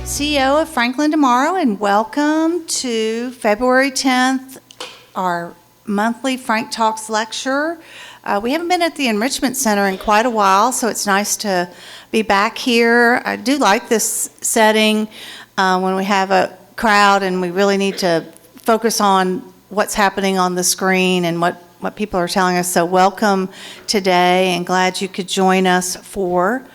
CEO of Franklin Tomorrow, and welcome to February 10th, our monthly Frank Talks lecture. We haven't been at the Enrichment Center in quite a while, so it's nice to be back here. I do like this setting when we have a crowd and we really need to focus on what's happening on the screen and what people are telling us. So welcome today, and glad you could join us for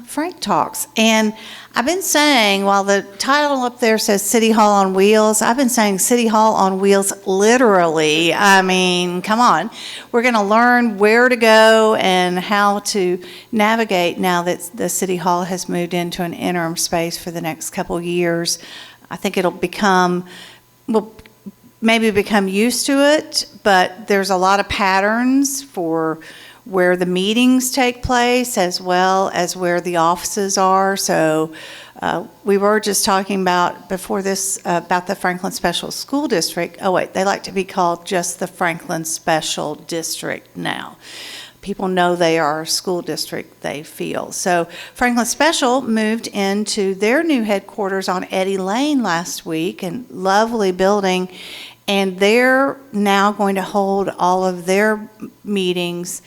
Frank Talks. And I've been saying, while the title up there says City Hall on Wheels, I've been saying City Hall on Wheels literally. I mean, come on. We're going to learn where to go and how to navigate now that the City Hall has moved into an interim space for the next couple years. I think we'll maybe become used to it, but there's a lot of patterns for where the meetings take place as well as where the offices are. So we were just talking about before this about the Franklin Special School District. Oh wait, they like to be called just the Franklin Special District now. People know they are a school district, they feel. So Franklin Special moved into their new headquarters on Eddy Lane last week, and lovely building. And they're now going to hold all of their meetings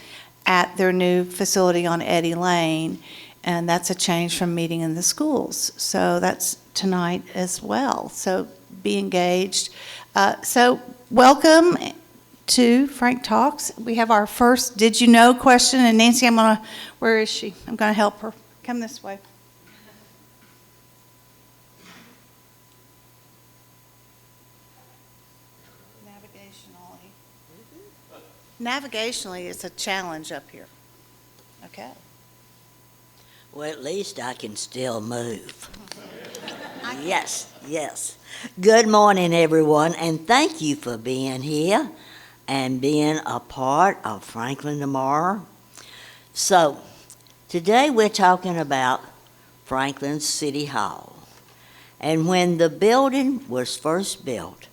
at their new facility on Eddy Lane, and that's a change from meeting in the schools. So that's tonight as well. So be engaged. So welcome to Frank Talks. We have our first Did You Know question, and Nancy, where is she? I'm gonna help her. Come this way. Navigationally, it's a challenge up here. Okay. Well, at least I can still move. Yes. Good morning, everyone, and thank you for being here and being a part of Franklin Tomorrow. So, today we're talking about Franklin City Hall. And when the building was first built,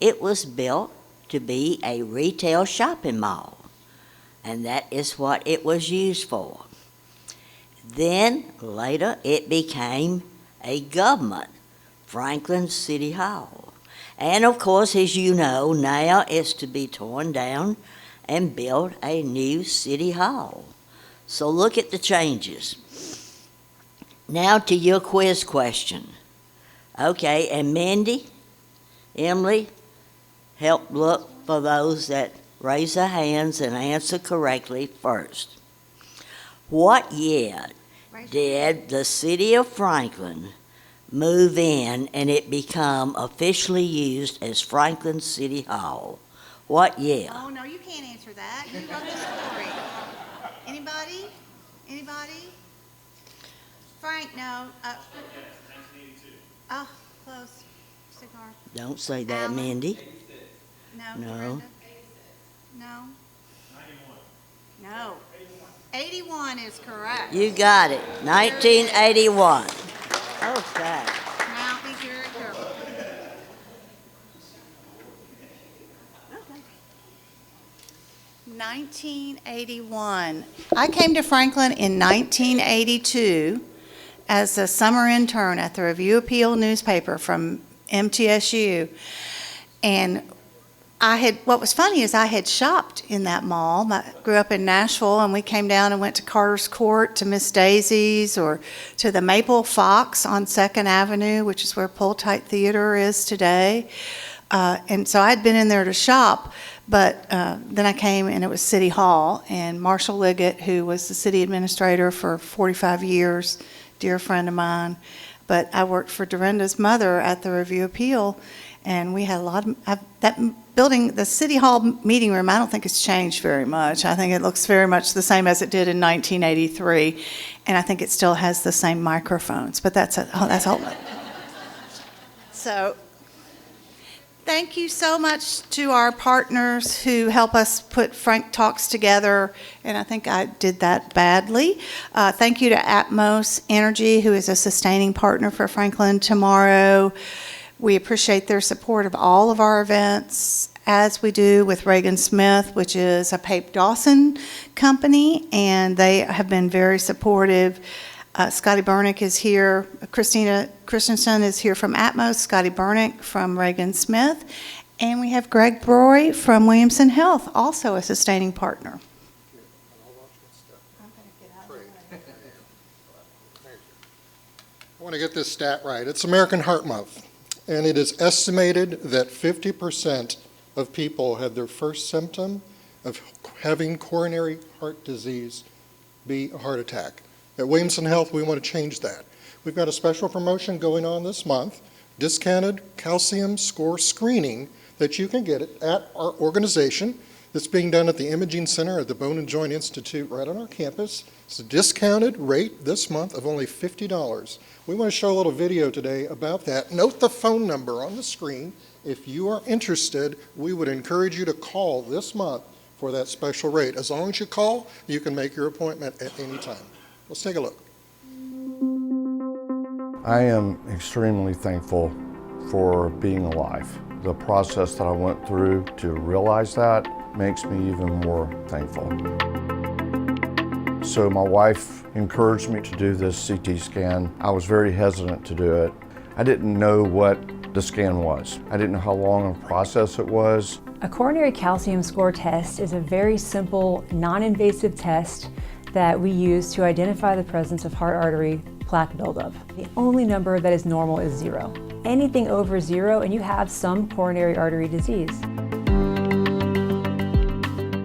it was built to be a retail shopping mall, and that is what it was used for. Then later it became a government, Franklin City Hall. And of course, as you know, now it's to be torn down and build a new city hall. So look at the changes. Now to your quiz question. Okay, and Mindy, Emily, help look for those that raise their hands and answer correctly first. What year did the city of Franklin move in and it become officially used as Franklin City Hall? What year? Oh, no, you can't answer that. You wrote the story. Anybody? Frank, no. 1982. Oh, close. Cigar. Don't say that, Alan? Mindy. No. No. Brenda? No. 91. No. 81 is correct. You got it. 1981. Okay. Now be very careful. Okay. 1981. I came to Franklin in 1982 as a summer intern at the Review Appeal newspaper from MTSU. And what was funny is I had shopped in that mall. I grew up in Nashville, and we came down and went to Carter's Court, to Miss Daisy's, or to the Maple Fox on 2nd Avenue, which is where Pull-Tight Theater is today. And so I'd been in there to shop, but then I came and it was City Hall, and Marshall Liggett, who was the city administrator for 45 years, dear friend of mine, but I worked for Dorinda's mother at the Review Appeal, and we had a lot of that building, the City Hall meeting room. I don't think it's changed very much. I think it looks very much the same as it did in 1983, and I think it still has the same microphones. But that's all. So, thank you so much to our partners who help us put Frank Talks together, and I think I did that badly. Thank you to Atmos Energy, who is a sustaining partner for Franklin Tomorrow. We appreciate their support of all of our events, as we do with Reagan Smith, which is a Pape Dawson company, and they have been very supportive. Scotty Bernick is here. Christina Christensen is here from Atmos. Scotty Bernick from Reagan Smith. And we have Greg Broy from Williamson Health, also a sustaining partner. I want to get this stat right. It's American Heart Month, and it is estimated that 50% of people had their first symptom of having coronary heart disease be a heart attack. At Williamson Health, we want to change that. We've got a special promotion going on this month, discounted calcium score screening that you can get at our organization. That's being done at the Imaging Center at the Bone and Joint Institute right on our campus. It's a discounted rate this month of only $50. We want to show a little video today about that. Note the phone number on the screen. If you are interested, we would encourage you to call this month for that special rate. As long as you call, you can make your appointment at any time. Let's take a look. I am extremely thankful for being alive. The process that I went through to realize that makes me even more thankful. So my wife encouraged me to do this CT scan. I was very hesitant to do it. I didn't know what the scan was. I didn't know how long a process it was. A coronary calcium score test is a very simple, non-invasive test that we use to identify the presence of heart artery plaque buildup. The only number that is normal is 0. Anything over 0 and you have some coronary artery disease.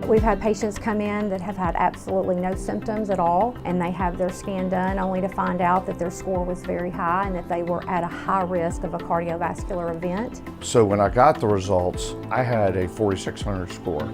We've had patients come in that have had absolutely no symptoms at all, and they have their scan done only to find out that their score was very high and that they were at a high risk of a cardiovascular event. So when I got the results, I had a 4,600 score.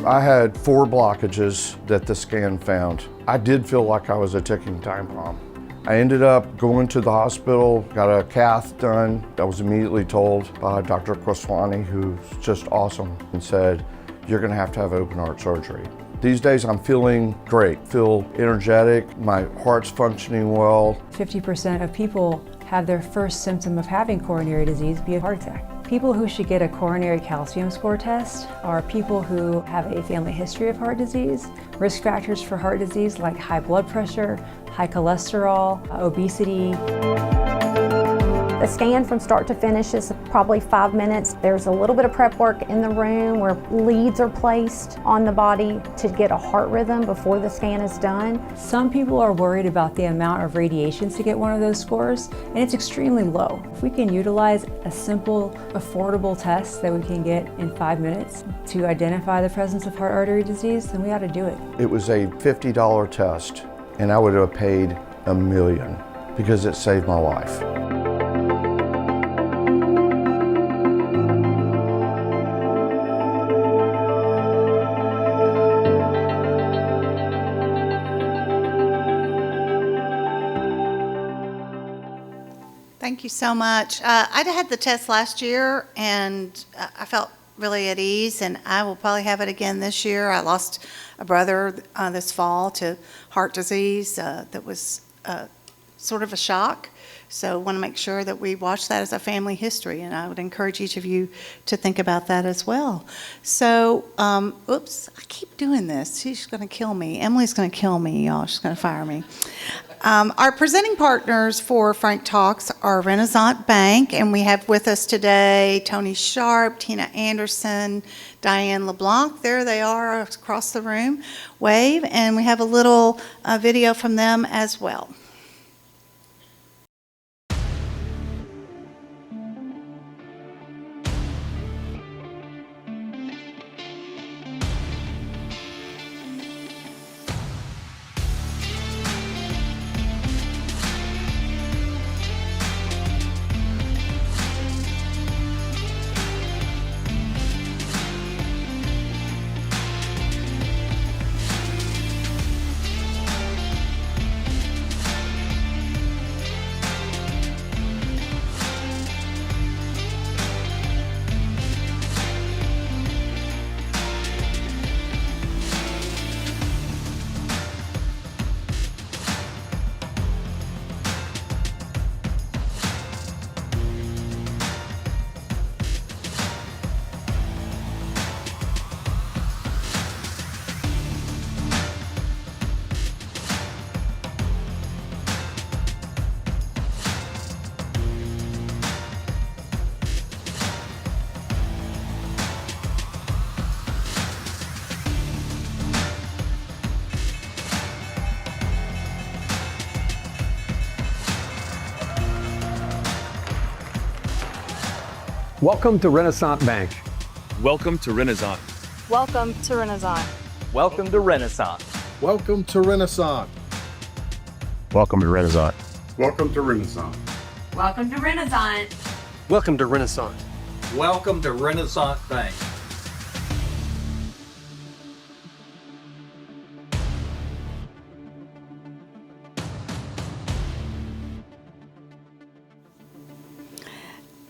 I had 4 blockages that the scan found. I did feel like I was a ticking time bomb. I ended up going to the hospital, got a cath done. I was immediately told by Dr. Kwaswani, who's just awesome, and said, "You're gonna have to have open heart surgery." These days I'm feeling great, feel energetic, my heart's functioning well. 50% of people have their first symptom of having coronary disease be a heart attack. People who should get a coronary calcium score test are people who have a family history of heart disease, risk factors for heart disease like high blood pressure, high cholesterol, obesity. The scan from start to finish is probably 5 minutes. There's a little bit of prep work in the room where leads are placed on the body to get a heart rhythm before the scan is done. Some people are worried about the amount of radiation to get one of those scores, and it's extremely low. If we can utilize a simple, affordable test that we can get in 5 minutes to identify the presence of heart artery disease, then we ought to do it. It was a $50 test, and I would have paid $1 million because it saved my life. Thank you so much. I had the test last year, and I felt really at ease, and I will probably have it again this year. I lost a brother this fall to heart disease that was sort of a shock. So I want to make sure that we watch that as a family history, and I would encourage each of you to think about that as well. So, oops, I keep doing this. She's going to kill me. Emily's going to kill me, y'all. She's going to fire me. Our presenting partners for Frank Talks are Renaissance Bank, and we have with us today Tony Sharp, Tina Anderson, Diane LeBlanc. There they are across the room. Wave, and we have a little video from them as well. Welcome to Renaissance Bank. Welcome to Renaissance. Welcome to Renaissance. Welcome to Renaissance. Welcome to Renaissance. Welcome to Renaissance. Welcome to Renaissance. Welcome to Renaissance. Welcome to Renaissance. Welcome to Renaissance Bank.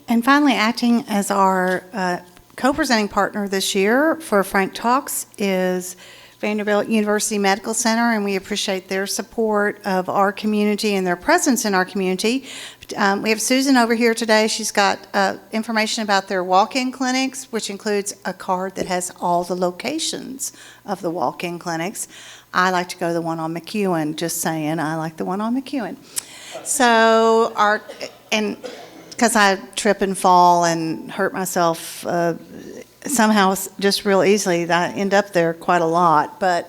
And finally, acting as our co-presenting partner this year for Frank Talks is Vanderbilt University Medical Center, and we appreciate their support of our community and their presence in our community. We have Susan over here today. She's got information about their walk-in clinics, which includes a card that has all the locations of the walk-in clinics. I like to go to the one on McEwen, just saying, I like the one on McEwen. So because I trip and fall and hurt myself somehow just real easily, I end up there quite a lot. But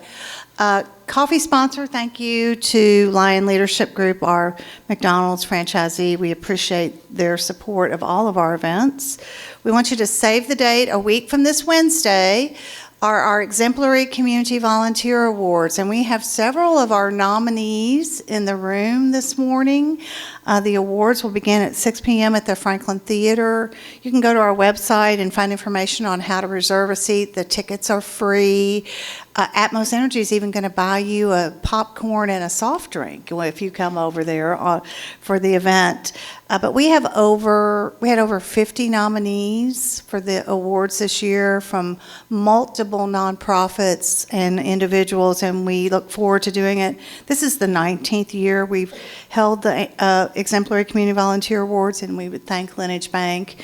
coffee sponsor, thank you to Lion Leadership Group, our McDonald's franchisee. We appreciate their support of all of our events. We want you to save the date. A week from this Wednesday are our Exemplary Community Volunteer Awards, and we have several of our nominees in the room this morning. The awards will begin at 6 p.m. at the Franklin Theater. You can go to our website and find information on how to reserve a seat. The tickets are free. Atmos Energy is even going to buy you a popcorn and a soft drink if you come over there for the event. But we had over 50 nominees for the awards this year from multiple nonprofits and individuals, and we look forward to doing it. This is the 19th year we've held the Exemplary Community Volunteer Awards, and we would thank Lineage Bank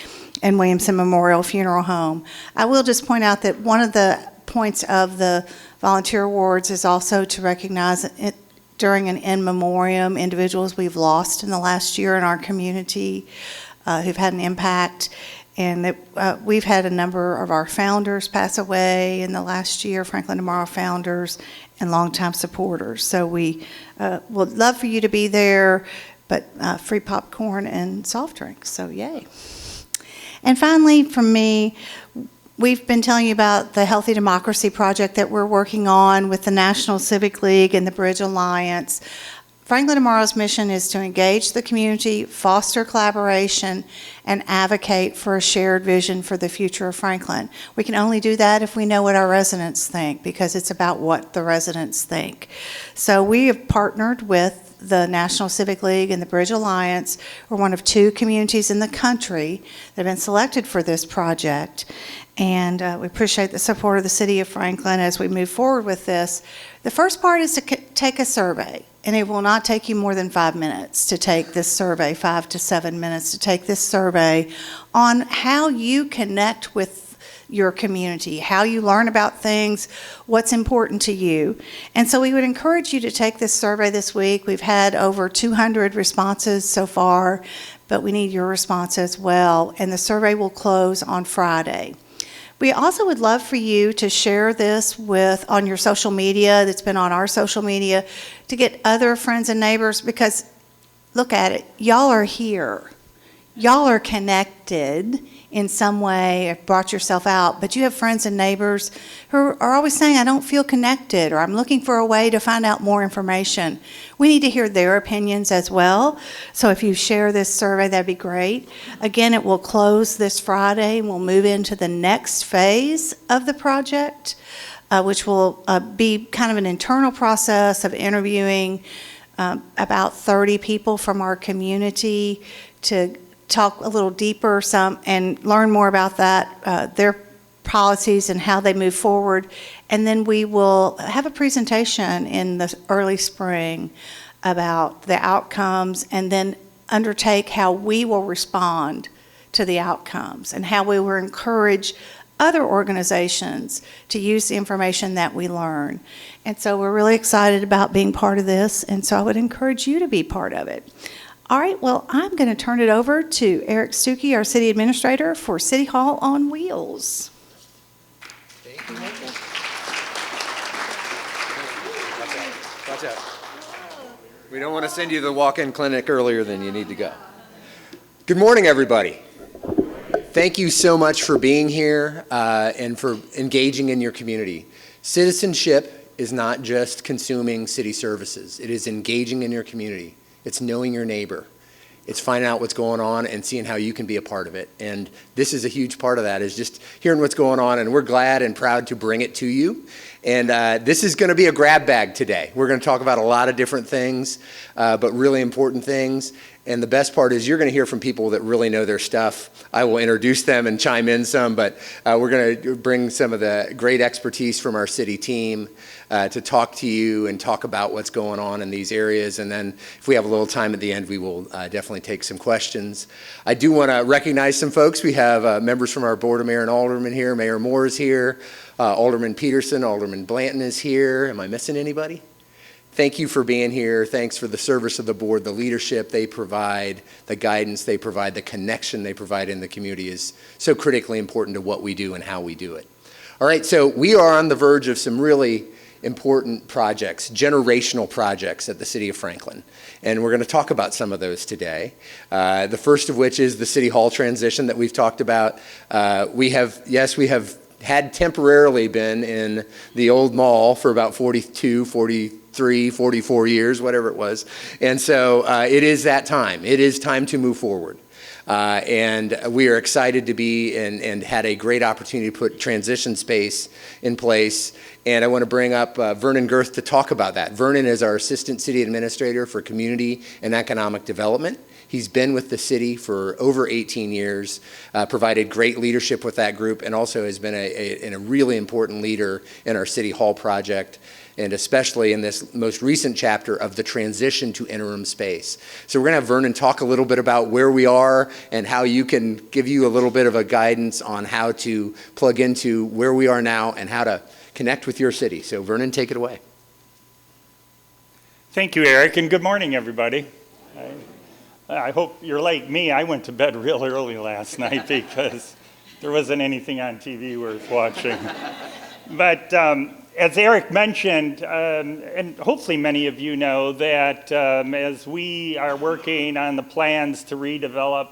and Williamson Memorial Funeral Home. I will just point out that one of the points of the volunteer awards is also to recognize it during an in memoriam individuals we've lost in the last year in our community who've had an impact, and that we've had a number of our founders pass away in the last year, Franklin Tomorrow founders and longtime supporters. So we would love for you to be there, but free popcorn and soft drinks, so yay. And finally, from me, we've been telling you about the Healthy Democracy Project that we're working on with the National Civic League and the Bridge Alliance. Franklin Tomorrow's mission is to engage the community, foster collaboration, and advocate for a shared vision for the future of Franklin. We can only do that if we know what our residents think, because it's about what the residents think. So we have partnered with the National Civic League and the Bridge Alliance. We're one of 2 communities in the country that have been selected for this project. And we appreciate the support of the city of Franklin as we move forward with this. The first part is to take a survey, and it will not take you more than 5 minutes to take this survey, 5 to 7 minutes to take this survey on how you connect with your community, how you learn about things, what's important to you. And so we would encourage you to take this survey this week. We've had over 200 responses so far, but we need your response as well. And the survey will close on Friday. We also would love for you to share this on your social media, that's been on our social media, to get other friends and neighbors, because look at it, y'all are here. Y'all are connected in some way, have brought yourself out, but you have friends and neighbors who are always saying, I don't feel connected, or I'm looking for a way to find out more information. We need to hear their opinions as well. So if you share this survey, that'd be great. Again, it will close this Friday, and we'll move into the next phase of the project, which will be kind of an internal process of interviewing about 30 people from our community to talk a little deeper and learn more about that, their policies and how they move forward. And then we will have a presentation in the early spring about the outcomes, and then undertake how we will respond to the outcomes and how we will encourage other organizations to use the information that we learn. And so we're really excited about being part of this, and so I would encourage you to be part of it. All right, well, I'm going to turn it over to Eric Stuckey, our city administrator, for City Hall on Wheels. Watch out. We don't want to send you to the walk-in clinic earlier than you need to go. Good morning, everybody. Thank you so much for being here and for engaging in your community. Citizenship is not just consuming city services. It is engaging in your community. It's knowing your neighbor. It's finding out what's going on and seeing how you can be a part of it. And this is a huge part of that, is just hearing what's going on, and we're glad and proud to bring it to you. And this is going to be a grab bag today. We're going to talk about a lot of different things, but really important things. And the best part is you're going to hear from people that really know their stuff. I will introduce them and chime in some, but we're going to bring some of the great expertise from our city team to talk to you and talk about what's going on in these areas. And then if we have a little time at the end, we will definitely take some questions. I do want to recognize some folks. We have members from our Board of Mayor and Aldermen here. Mayor Moore is here. Alderman Peterson, Alderman Blanton is here. Am I missing anybody? Thank you for being here. Thanks for the service of the board, the leadership they provide, the guidance they provide, the connection they provide in the community is so critically important to what we do and how we do it. All right, so we are on the verge of some really important projects, generational projects at the City of Franklin. And we're going to talk about some of those today. The first of which is the City Hall transition that we've talked about. We have had temporarily been in the old mall for about 43, 44 years, whatever it was. And so it is that time. It is time to move forward. And we are excited to be and had a great opportunity to put transition space in place. And I want to bring up Vernon Girth to talk about that. Vernon is our Assistant City Administrator for Community and Economic Development. He's been with the city for over 18 years, provided great leadership with that group, and also has been a really important leader in our City Hall project, and especially in this most recent chapter of the transition to interim space. So we're going to have Vernon talk a little bit about where we are and how you can give you a little bit of a guidance on how to plug into where we are now and how to connect with your city. So Vernon, take it away. Thank you, Eric, and good morning, everybody. I hope you're like me. I went to bed real early last night because there wasn't anything on TV worth watching. But as Eric mentioned, and hopefully many of you know, that as we are working on the plans to redevelop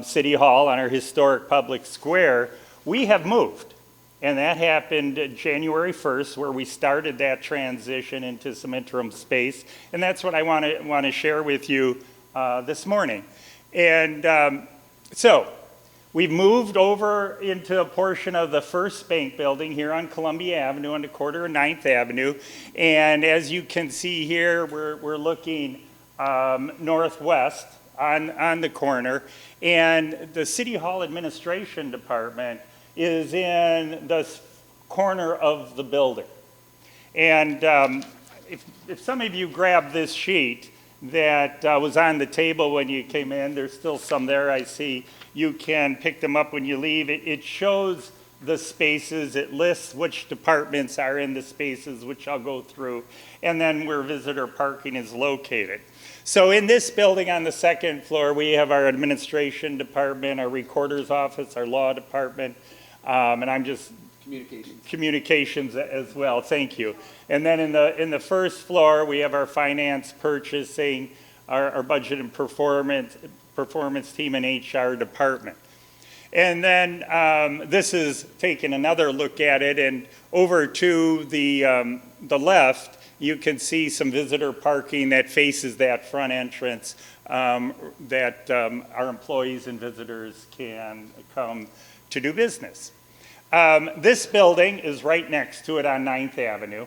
City Hall on our historic public square, we have moved. And that happened January 1st, where we started that transition into some interim space. And that's what I want to share with you this morning. And so we've moved over into a portion of the First Bank building here on Columbia Avenue on the corner of 9th Avenue. And as you can see here, we're looking northwest on the corner. And the City Hall Administration Department is in the corner of the building. And if some of you grabbed this sheet that was on the table when you came in, there's still some there, I see. You can pick them up when you leave. It shows the spaces. It lists which departments are in the spaces, which I'll go through, and then where visitor parking is located. So in this building on the second floor, we have our administration department, our recorder's office, our law department, and I'm just communications as well. Thank you. And then in the first floor, we have our finance, purchasing, our budget and performance team, and HR department. And then this is taking another look at it, and over to the left, you can see some visitor parking that faces that front entrance that our employees and visitors can come to do business. This building is right next to it on 9th Avenue,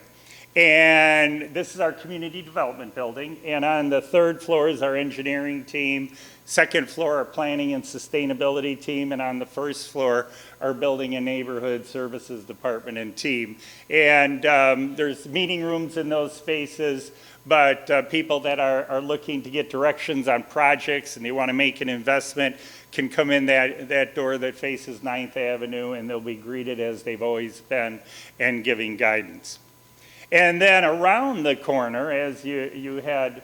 and this is our community development building, and on the third floor is our engineering team, second floor our planning and sustainability team, and on the first floor our building and neighborhood services department and team. And there's meeting rooms in those spaces, but people that are looking to get directions on projects and they want to make an investment can come in that door that faces 9th Avenue, and they'll be greeted as they've always been and giving guidance. And then around the corner, as you head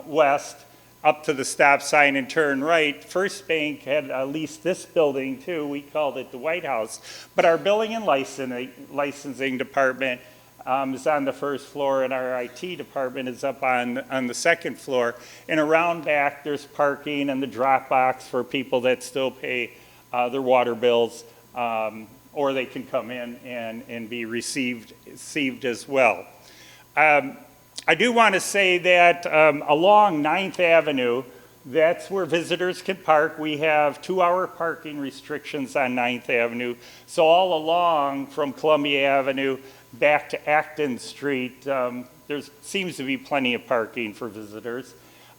west up to the stop sign and turn right, First Bank had leased this building too. We called it the White House. But our billing and licensing department is on the first floor, and our IT department is up on the second floor. And around back, there's parking and the drop box for people that still pay their water bills, or they can come in and be received as well. I do want to say that along 9th Avenue, that's where visitors can park. We have 2-hour parking restrictions on 9th Avenue. So all along from Columbia Avenue back to Acton Street, there seems to be plenty of parking for visitors.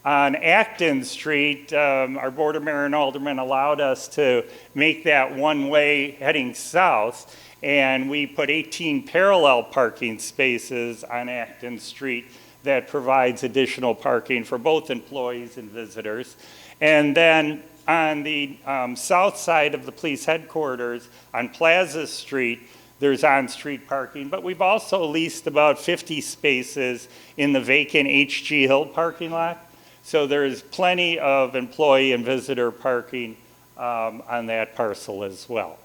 On Acton Street, our Board of Mayor and Aldermen allowed us to make that one-way heading south, and we put 18 parallel parking spaces on Acton Street that provides additional parking for both employees and visitors. And then on the south side of the police headquarters on Plaza Street, there's on-street parking, but we've also leased about 50 spaces in the vacant H.G. Hill parking lot. So there's plenty of employee and visitor parking on that parcel as well.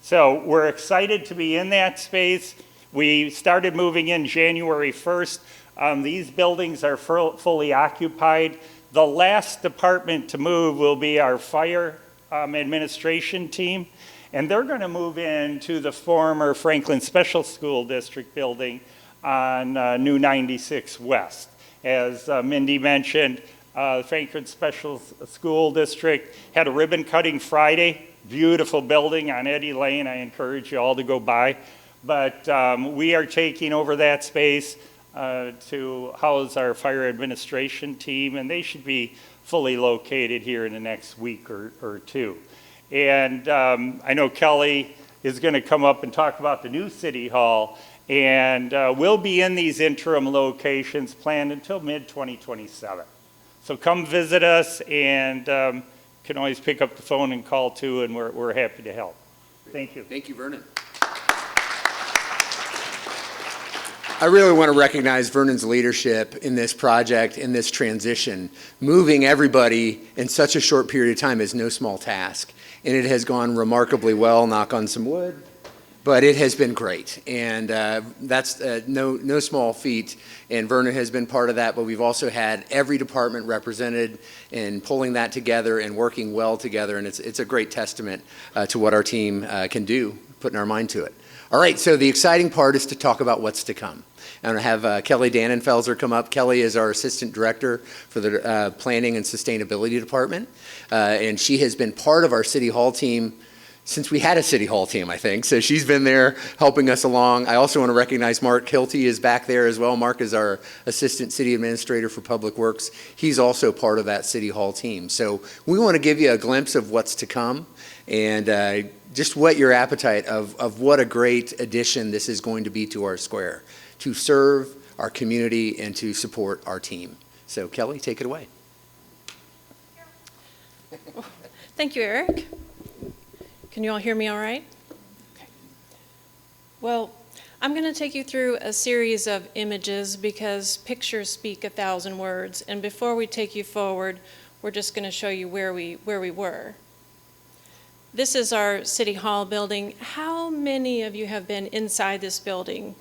So we're excited to be in that space. We started moving in January 1st. These buildings are fully occupied. The last department to move will be our fire administration team, and they're going to move into the former Franklin Special School District building on New 96 West. As Mindy mentioned, Franklin Special School District had a ribbon cutting Friday. Beautiful building on Eddy Lane. I encourage you all to go by. But we are taking over that space to house our fire administration team, and they should be fully located here in the next week or two. And I know Kelly is going to come up and talk about the new City Hall, and we'll be in these interim locations planned until mid-2027. So come visit us, and can always pick up the phone and call too, and we're happy to help. Thank you. Thank you, Vernon. I really want to recognize Vernon's leadership in this project, in this transition. Moving everybody in such a short period of time is no small task, and it has gone remarkably well, knock on some wood, but it has been great, and that's no small feat, and Vernon has been part of that, but we've also had every department represented in pulling that together and working well together, and it's a great testament to what our team can do, putting our mind to it. All right, so the exciting part is to talk about what's to come. I'm going to have Kelly Dannenfelser come up. Kelly is our Assistant Director for the Planning and Sustainability Department, and she has been part of our City Hall team since we had a City Hall team, I think. So she's been there helping us along. I also want to recognize Mark Kilty is back there as well. Mark is our Assistant City Administrator for Public Works. He's also part of that City Hall team. So we want to give you a glimpse of what's to come, and just whet your appetite of what a great addition this is going to be to our square, to serve our community and to support our team. So Kelly, take it away. Thank you, Eric. Can you all hear me all right? Okay. Well, I'm going to take you through a series of images because pictures speak 1,000 words. And before we take you forward, we're just going to show you where we were. This is our City Hall building. How many of you have been inside this building?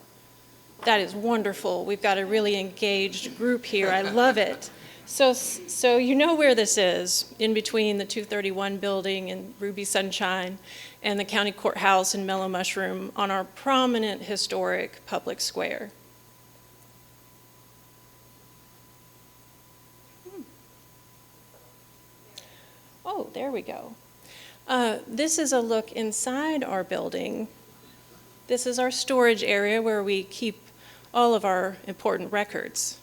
That is wonderful. We've got a really engaged group here. I love it. So you know where this is, in between the 231 building and Ruby Sunshine and the county courthouse and Mellow Mushroom on our prominent historic public square. Oh, there we go. This is a look inside our building. This is our storage area where we keep all of our important records.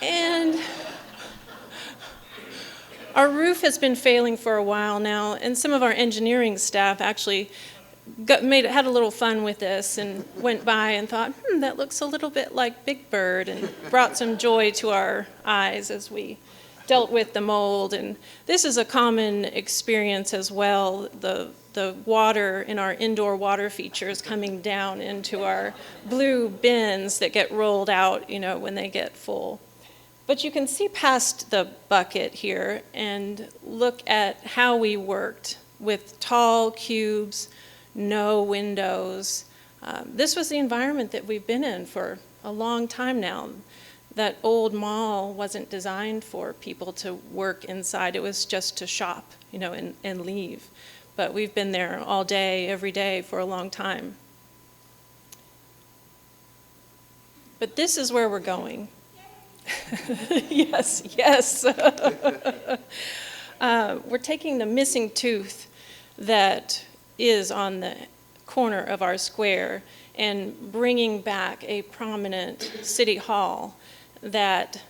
And our roof has been failing for a while now, and some of our engineering staff actually had a little fun with this and went by and thought, that looks a little bit like Big Bird, and brought some joy to our eyes as we dealt with the mold. And this is a common experience as well, the water in our indoor water features coming down into our blue bins that get rolled out, when they get full. But you can see past the bucket here and look at how we worked with tall cubes, no windows. This was the environment that we've been in for a long time now. that old mall wasn't designed for people to work inside. It was just to shop, and leave. But we've been there all day, every day for a long time. But this is where we're going. Yes, yes. We're taking the missing tooth that is on the corner of our square and bringing back a prominent city hall that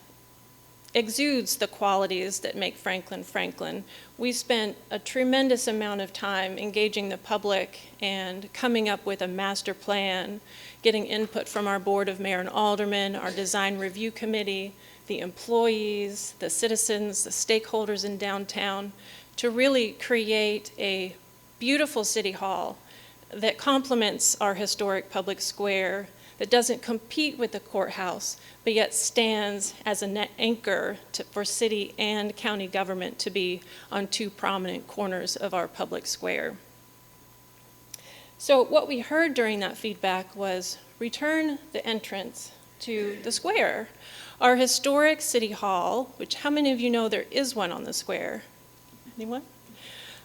exudes the qualities that make Franklin Franklin. We spent a tremendous amount of time engaging the public and coming up with a master plan, getting input from our board of mayor and aldermen, our design review committee, the employees, the citizens, the stakeholders in downtown, to really create a beautiful city hall that complements our historic public square, that doesn't compete with the courthouse, but yet stands as an anchor for city and county government to be on two prominent corners of our public square. So what we heard during that feedback was return the entrance to the square. Our historic city hall, which how many of you know there is one on the square? Anyone?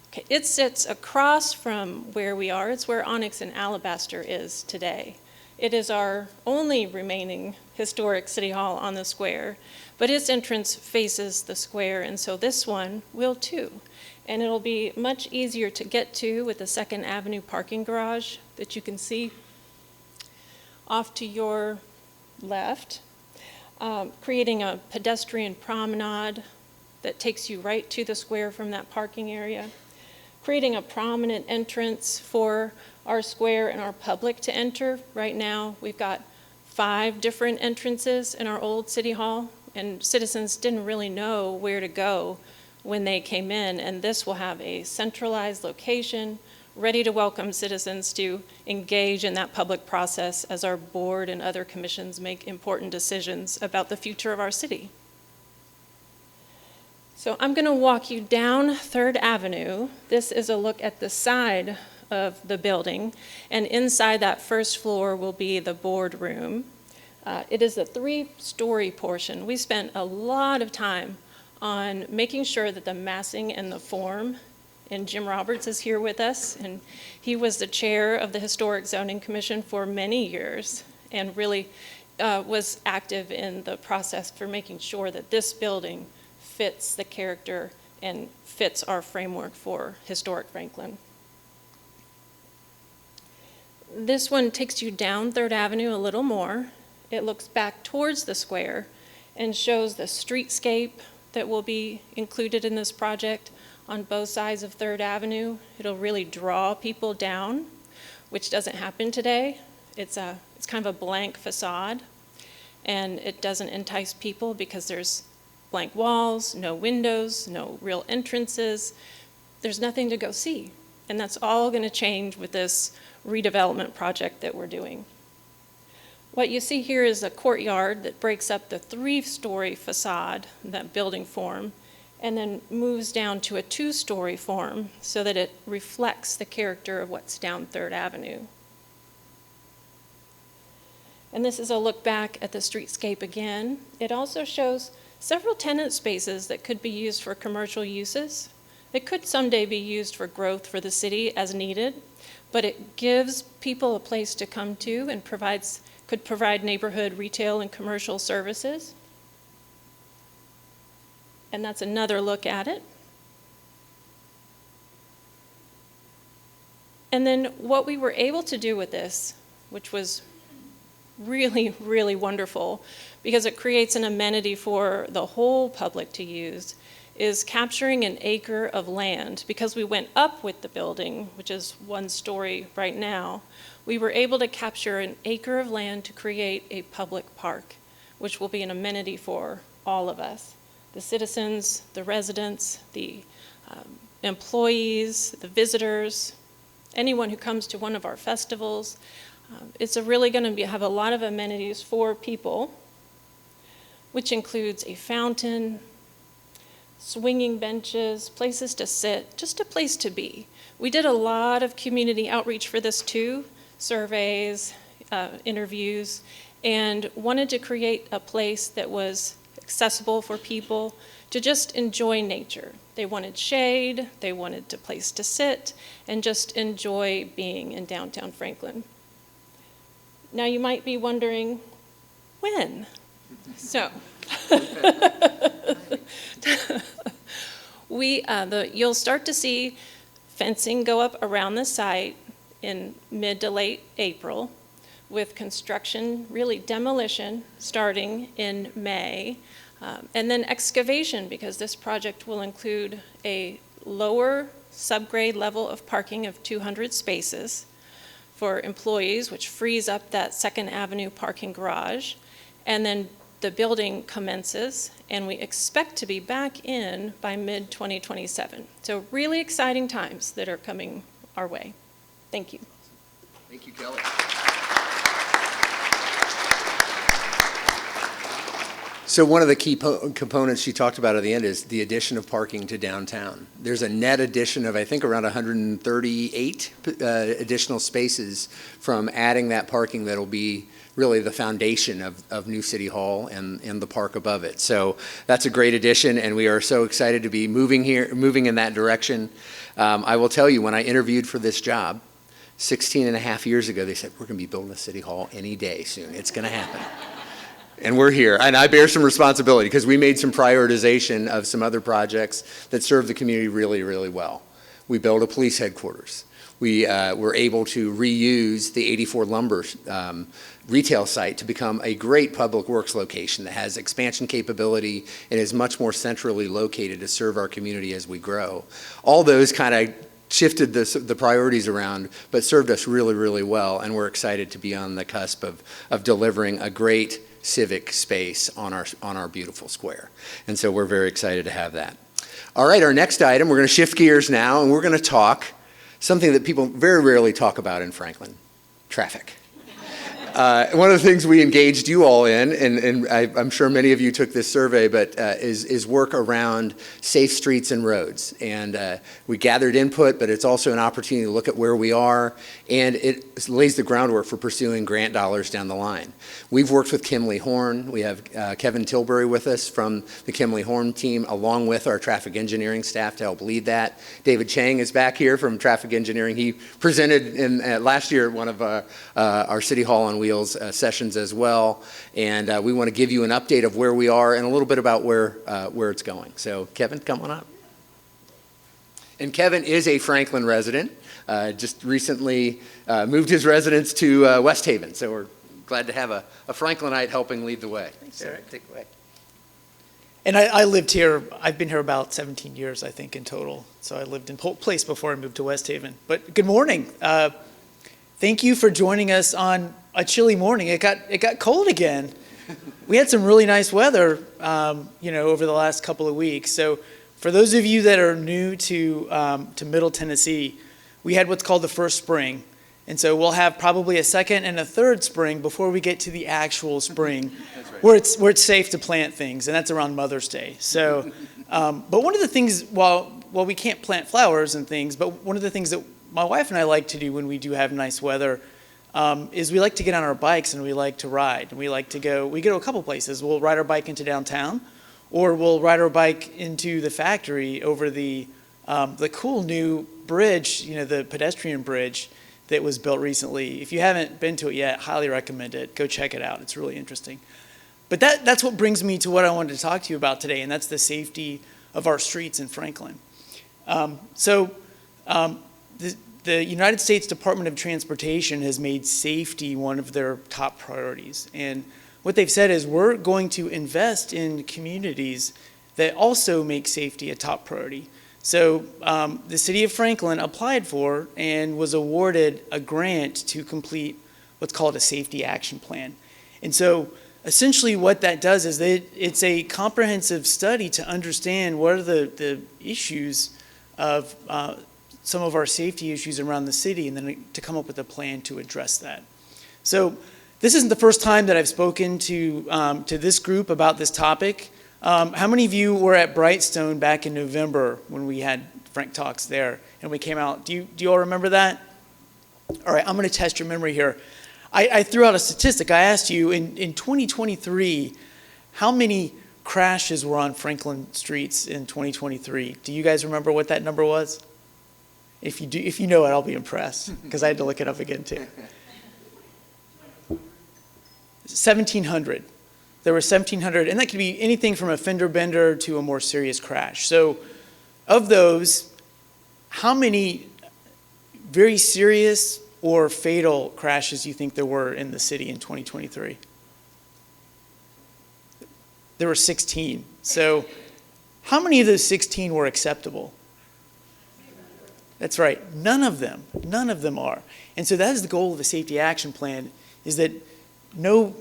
Okay, it sits across from where we are. It's where Onyx and Alabaster is today. It is our only remaining historic city hall on the square, but its entrance faces the square, and so this one will too. And it'll be much easier to get to with the 2nd Avenue parking garage that you can see off to your left, creating a pedestrian promenade that takes you right to the square from that parking area, creating a prominent entrance for our square and our public to enter. Right now, we've got 5 different entrances in our old city hall, and citizens didn't really know where to go when they came in, and this will have a centralized location ready to welcome citizens to engage in that public process as our board and other commissions make important decisions about the future of our city. So I'm going to walk you down 3rd Avenue. This is a look at the side of the building, and inside that first floor will be the boardroom. It is a 3-story portion. We spent a lot of time on making sure that the massing and the form, and Jim Roberts is here with us, and he was the chair of the Historic Zoning Commission for many years and really was active in the process for making sure that this building fits the character and fits our framework for historic Franklin. This one takes you down 3rd Avenue a little more. It looks back towards the square and shows the streetscape that will be included in this project on both sides of 3rd Avenue. It'll really draw people down, which doesn't happen today. It's kind of a blank facade, and it doesn't entice people because there's blank walls, no windows, no real entrances. There's nothing to go see. And that's all going to change with this redevelopment project that we're doing. What you see here is a courtyard that breaks up the 3-story facade, that building form, and then moves down to a 2-story form so that it reflects the character of what's down 3rd Avenue. And this is a look back at the streetscape again. It also shows several tenant spaces that could be used for commercial uses. It could someday be used for growth for the city as needed, but it gives people a place to come to and could provide neighborhood retail and commercial services. And that's another look at it. And then what we were able to do with this, which was really, really wonderful, because it creates an amenity for the whole public to use, is capturing an acre of land. Because we went up with the building, which is 1 story right now, we were able to capture an acre of land to create a public park, which will be an amenity for all of us. The citizens, the residents, the employees, the visitors, anyone who comes to one of our festivals. It's really going to have a lot of amenities for people, which includes a fountain, swinging benches, places to sit, just a place to be. We did a lot of community outreach for this too, surveys, interviews, and wanted to create a place that was accessible for people to just enjoy nature. They wanted shade, they wanted a place to sit, and just enjoy being in downtown Franklin. Now you might be wondering, when? So, you'll start to see fencing go up around the site in mid to late April, with construction, really demolition, starting in May, and then excavation, because this project will include a lower subgrade level of parking of 200 spaces for employees, which frees up that 2nd Avenue parking garage, and then the building commences, and we expect to be back in by mid-2027. So really exciting times that are coming our way. Thank you. Thank you, Kelly. So one of the key components she talked about at the end is the addition of parking to downtown. There's a net addition of, I think, around 138 additional spaces from adding that parking that'll be really the foundation of New City Hall and the park above it. So that's a great addition, and we are so excited to be moving in that direction. I will tell you, when I interviewed for this job 16 and a half years ago, they said, we're going to be building a City Hall any day soon. It's going to happen. And we're here, and I bear some responsibility because we made some prioritization of some other projects that serve the community really, really well. We built a police headquarters. We were able to reuse the 84 Lumber retail site to become a great public works location that has expansion capability and is much more centrally located to serve our community as we grow. All those kind of shifted the priorities around, but served us really, really well, and we're excited to be on the cusp of delivering a great civic space on our beautiful square. And so we're very excited to have that. All right, our next item, we're going to shift gears now, and we're going to talk something that people very rarely talk about in Franklin: traffic. One of the things we engaged you all in, and I'm sure many of you took this survey, but is work around safe streets and roads. And we gathered input, but it's also an opportunity to look at where we are, and it lays the groundwork for pursuing grant dollars down the line. We've worked with Kimley Horn. We have Kevin Tilbury with us from the Kimley Horn team, along with our traffic engineering staff to help lead that. David Chang is back here from traffic engineering. He presented last year at one of our City Hall on Wheels sessions as well, and we want to give you an update of where we are and a little bit about where it's going. So Kevin, come on up. And Kevin is a Franklin resident, just recently moved his residence to West Haven, so we're glad to have a Franklinite helping lead the way. Thanks, so, Eric. take it away. And I lived here, I've been here about 17 years, I think, in total. So I lived in Polk Place before I moved to West Haven. But good morning. Thank you for joining us on a chilly morning. It got cold again. We had some really nice weather, over the last couple of weeks. So for those of you that are new to Middle Tennessee, we had what's called the first spring. And so we'll have probably a second and a third spring before we get to the actual spring, where it's safe to plant things, and that's around Mother's Day. So, but one of the things, while we can't plant flowers and things, but one of the things that my wife and I like to do when we do have nice weather is we like to get on our bikes and we like to ride. And we go to a couple places. We'll ride our bike into downtown, or we'll ride our bike into the factory over the cool new bridge, the pedestrian bridge that was built recently. If you haven't been to it yet, highly recommend it. Go check it out. It's really interesting. But that's what brings me to what I wanted to talk to you about today, and that's the safety of our streets in Franklin. The United States Department of Transportation has made safety one of their top priorities. And what they've said is we're going to invest in communities that also make safety a top priority. So the city of Franklin applied for and was awarded a grant to complete what's called a safety action plan. And so essentially what that does is it's a comprehensive study to understand what are the issues of some of our safety issues around the city, and then to come up with a plan to address that. So this isn't the first time that I've spoken to this group about this topic. How many of you were at Brightstone back in November when we had Frank Talks there and we came out? Do you all remember that? All right, I'm going to test your memory here. I threw out a statistic. I asked you in 2023, how many crashes were on Franklin streets in 2023? Do you guys remember what that number was? If you do, if you know it, I'll be impressed, because I had to look it up again too. 1,700. There were 1,700, and that could be anything from a fender bender to a more serious crash. So of those, how many very serious or fatal crashes do you think there were in the city in 2023? There were 16. So how many of those 16 were acceptable? That's right, none of them are. And so that is the goal of the safety action plan, is that no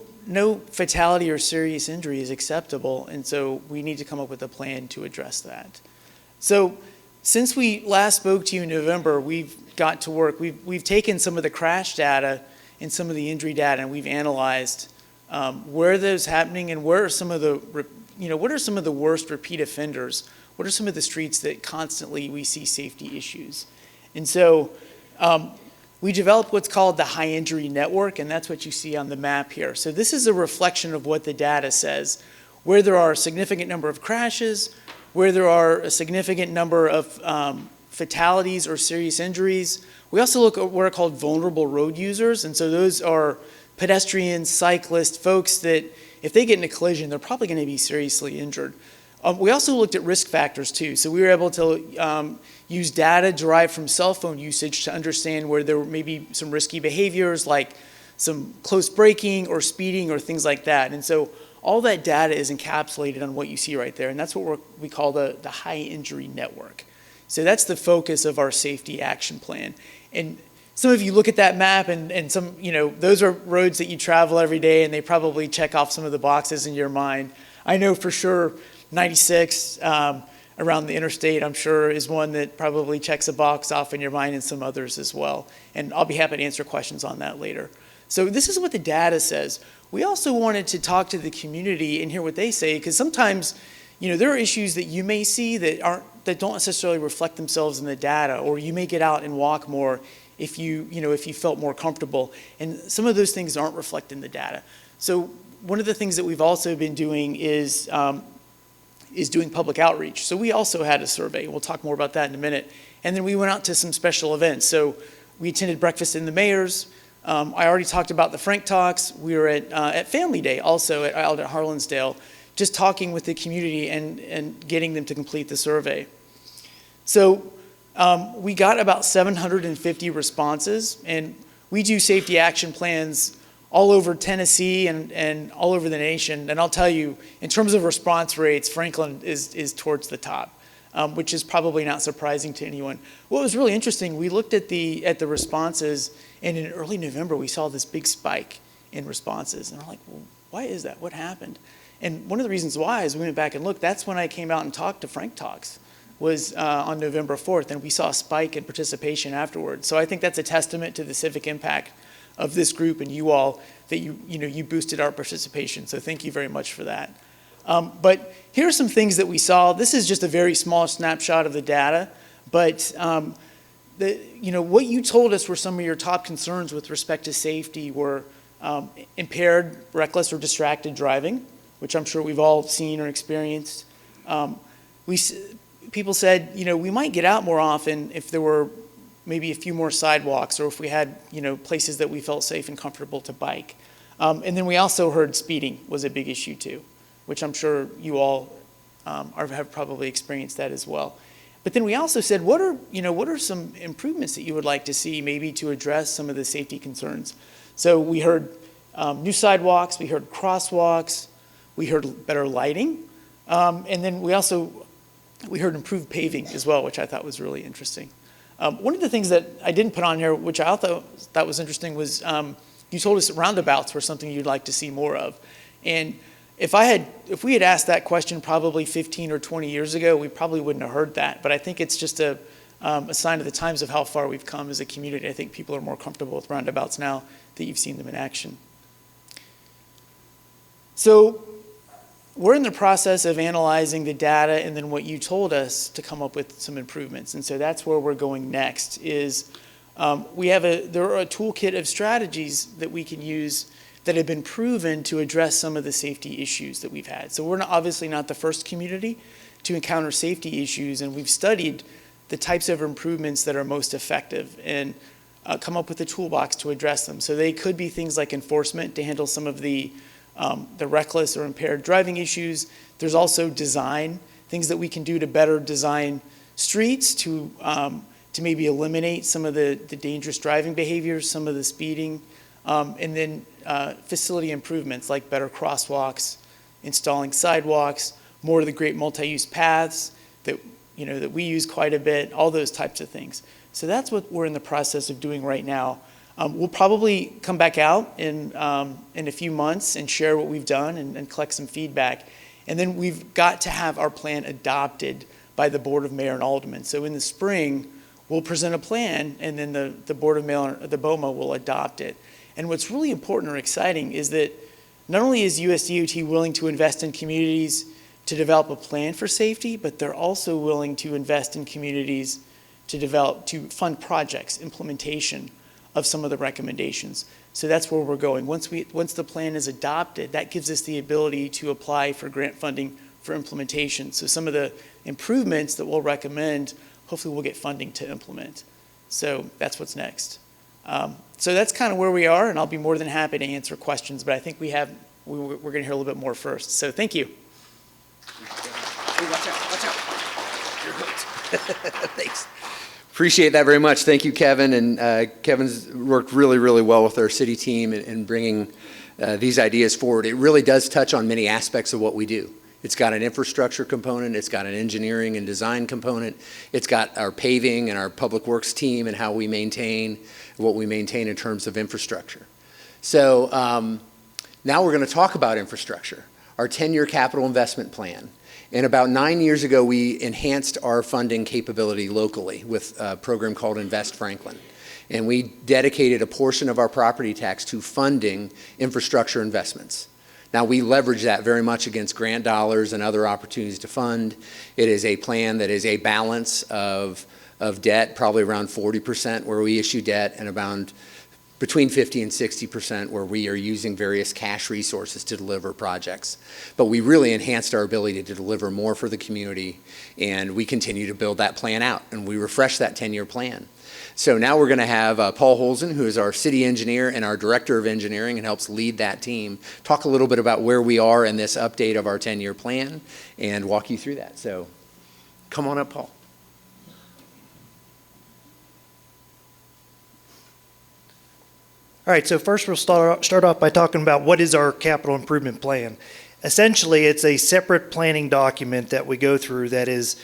fatality or serious injury is acceptable, and so we need to come up with a plan to address that. So since we last spoke to you in November, we've got to work. We've taken some of the crash data and some of the injury data, and we've analyzed where those happening and where are some of the, what are some of the worst repeat offenders? What are some of the streets that constantly we see safety issues? And so we developed what's called the high injury network, and that's what you see on the map here. So this is a reflection of what the data says, where there are a significant number of crashes, where there are a significant number of fatalities or serious injuries. We also look at what are called vulnerable road users, and so those are pedestrians, cyclists, folks that if they get in a collision, they're probably going to be seriously injured. We also looked at risk factors too. So we were able to use data derived from cell phone usage to understand where there may be some risky behaviors like some close braking or speeding or things like that. And so all that data is encapsulated on what you see right there. And that's what we call the high injury network. So that's the focus of our safety action plan. And some of you look at that map and some, those are roads that you travel every day and they probably check off some of the boxes in your mind. I know for sure 96 around the interstate, I'm sure, is one that probably checks a box off in your mind, and some others as well. And I'll be happy to answer questions on that later. So this is what the data says. We also wanted to talk to the community and hear what they say, because sometimes, there are issues that you may see that don't necessarily reflect themselves in the data, or you may get out and walk more if you felt more comfortable, and some of those things aren't reflected in the data. So one of the things that we've also been doing is doing public outreach. So we also had a survey. We'll talk more about that in a minute. And then we went out to some special events. So we attended Breakfast in the Mayor's. I already talked about the Frank Talks. We were at Family Day also out at Harlansdale, just talking with the community and getting them to complete the survey. So we got about 750 responses, and we do safety action plans all over Tennessee and all over the nation. And I'll tell you, in terms of response rates, Franklin is towards the top, which is probably not surprising to anyone. What was really interesting, we looked at the responses, and in early November, we saw this big spike in responses. And I'm like, well, why is that? What happened? And one of the reasons why is we went back and looked. That's when I came out and talked to Frank Talks, was on November 4th, and we saw a spike in participation afterwards. So I think that's a testament to the civic impact of this group and you all, that you boosted our participation. So thank you very much for that. But here are some things that we saw. This is just a very small snapshot of the data, but what you told us were some of your top concerns with respect to safety were impaired, reckless, or distracted driving, which I'm sure we've all seen or experienced. People said, we might get out more often if there were maybe a few more sidewalks, or if we had, places that we felt safe and comfortable to bike. And then we also heard speeding was a big issue too, which I'm sure you all have probably experienced that as well. But then we also said, what are some improvements that you would like to see maybe to address some of the safety concerns? So we heard new sidewalks, we heard crosswalks, we heard better lighting, and then we heard improved paving as well, which I thought was really interesting. One of the things that I didn't put on here, which I thought was interesting, was you told us roundabouts were something you'd like to see more of. And if we had asked that question probably 15 or 20 years ago, we probably wouldn't have heard that. But I think it's just a sign of the times of how far we've come as a community. I think people are more comfortable with roundabouts now that you've seen them in action. So we're in the process of analyzing the data and then what you told us to come up with some improvements. And so that's where we're going next, is there are a toolkit of strategies that we can use that have been proven to address some of the safety issues that we've had. So we're obviously not the first community to encounter safety issues, and we've studied the types of improvements that are most effective and come up with a toolbox to address them. So they could be things like enforcement to handle some of the reckless or impaired driving issues. There's also design, things that we can do to better design streets to maybe eliminate some of the dangerous driving behaviors, some of the speeding, and then facility improvements like better crosswalks, installing sidewalks, more of the great multi-use paths that we use quite a bit, all those types of things. So that's what we're in the process of doing right now. We'll probably come back out in a few months and share what we've done and collect some feedback. And then we've got to have our plan adopted by the Board of Mayor and Aldermen. So in the spring, we'll present a plan, and then the Board of Mayor, the BOMA, will adopt it. And what's really important or exciting is that not only is USDOT willing to invest in communities to develop a plan for safety, but they're also willing to invest in communities to fund projects, implementation of some of the recommendations. So that's where we're going. Once the plan is adopted, that gives us the ability to apply for grant funding for implementation. So some of the improvements that we'll recommend, hopefully we'll get funding to implement. So that's what's next. So that's kind of where we are, and I'll be more than happy to answer questions, but I think we're going to hear a little bit more first. So thank you. Hey, watch out. You're hooked. Thanks. Appreciate that very much. Thank you, Kevin. And Kevin's worked really, really well with our city team in bringing these ideas forward. It really does touch on many aspects of what we do. It's got an infrastructure component. It's got an engineering and design component. It's got our paving and our public works team and how we maintain what we maintain in terms of infrastructure. So now we're going to talk about infrastructure, our 10-year capital investment plan. And about 9 years ago, we enhanced our funding capability locally with a program called Invest Franklin. And we dedicated a portion of our property tax to funding infrastructure investments. Now, we leverage that very much against grant dollars and other opportunities to fund. It is a plan that is a balance of debt, probably around 40% where we issue debt, and around between 50 and 60% where we are using various cash resources to deliver projects. But we really enhanced our ability to deliver more for the community, and we continue to build that plan out, and we refresh that 10-year plan. So now we're going to have Paul Holzen, who is our city engineer and our director of engineering and helps lead that team, talk a little bit about where we are in this update of our 10-year plan and walk you through that. So come on up, Paul. All right, so first we'll start off by talking about what is our capital improvement plan. Essentially, it's a separate planning document that we go through that is